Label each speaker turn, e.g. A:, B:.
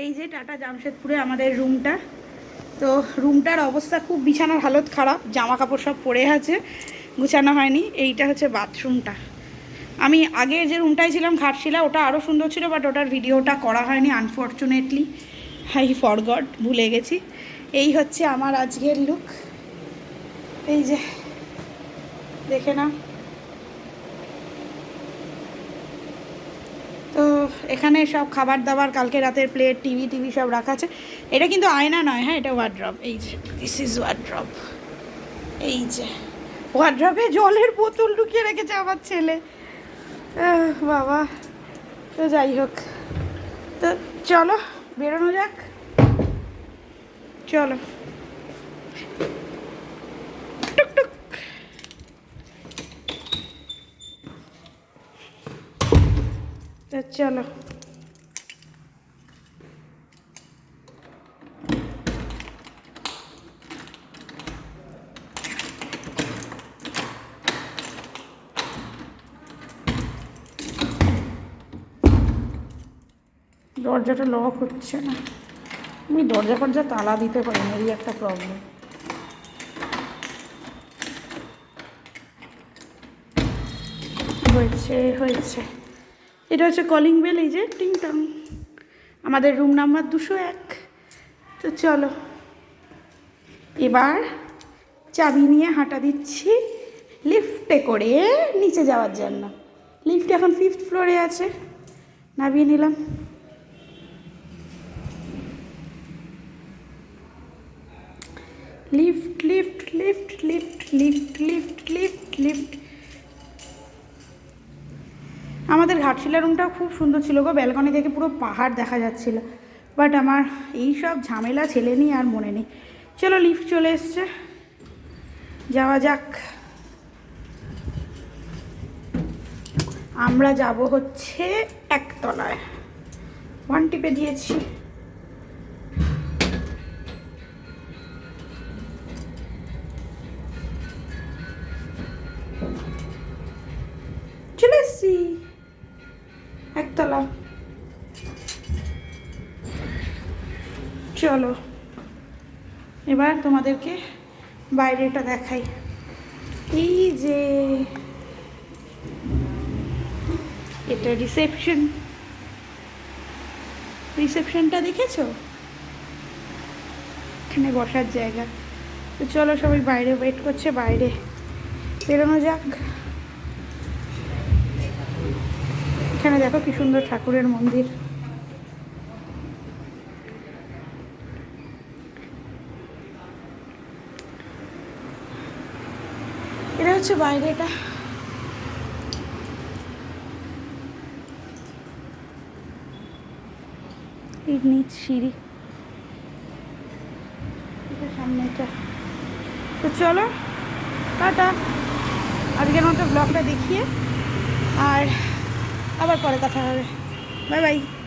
A: এই যে টাটা জামশেদপুরে আমাদের রুমটা। তো রুমটার অবস্থা খুব, বিছানার হালত খারাপ, জামা কাপড় সব পড়ে আছে, গুছানো হয়নি। এইটা হচ্ছে বাথরুমটা। আমি আগে যে রুমটায় ছিলাম ঘাটশিলা, ওটা আরও সুন্দর ছিল, বাট ওটার ভিডিওটা করা হয়নি আনফর্চুনেটলি। আই ফরগট, ভুলে গেছি। এই হচ্ছে আমার আজকের লুক। এই যে দেখে না। তো এখানে সব খাবার দাবার, কালকে রাতের প্লেট, টিভি সব রাখা আছে। এটা কিন্তু আয়না নয়, হ্যাঁ, এটা ওয়ার্ড্রপ। এই যে দিস ইজ ওয়ার্ড্রপ। এই যে ওয়ার্ড্রপে জলের বোতল ঢুকিয়ে রেখেছে আমার ছেলে। বাবা। তো যাই হোক, তো চলো বেরোনো যাক। চলো টুকটুক। তো চলো। দরজাটা লক হচ্ছে না। আমি দরজা ফরজা তালা দিতে পারি না, এই একটা প্রবলেম। হয়েছে হয়েছে। এটা হচ্ছে কলিং বেল, এই যে টিং টং। আমাদের রুম নাম্বার 201। তো চলো এবার চাবি নিয়ে হাঁটা দিচ্ছি লিফটে করে নিচে যাওয়ার জন্য। লিফট এখন 5th ফ্লোরে আছে, নামিয়ে নিলাম। Lift lift lift lift lift lift lift lift. আমাদের ঘাটশিলা রুমটাও খুব সুন্দর ছিল গো, ব্যালকনি থেকে পুরো পাহাড় দেখা যাচ্ছিল। বাট আমার এই সব ঝামেলা ছেলে নিয়ে আর মনে নেই। চলো লিফট চলে এসছে, যাওয়া যাক। আমরা যাব হচ্ছে একতলায়। 1 টিপে দিয়েছি। চলে এসছি একতলা। চলো এবার তোমাদেরকে বাইরেটা দেখাই। এই যে এটা রিসেপশন। রিসেপশনটা দেখেছো? এখানে বসার জায়গা। তো চলো সবাই বাইরে ওয়েট করছে, বাইরে বেরোনো যাক। এখানে দেখো কি সুন্দর ঠাকুরের মন্দির। এটা হচ্ছে বাইরেটা। এই নিচ সিঁড়ি, এটা সামনেটা। তো চলো টাটা। আজকের মতো ব্লগটা দেখিয়ে আর আবার পরে কথা হবে। Bye bye.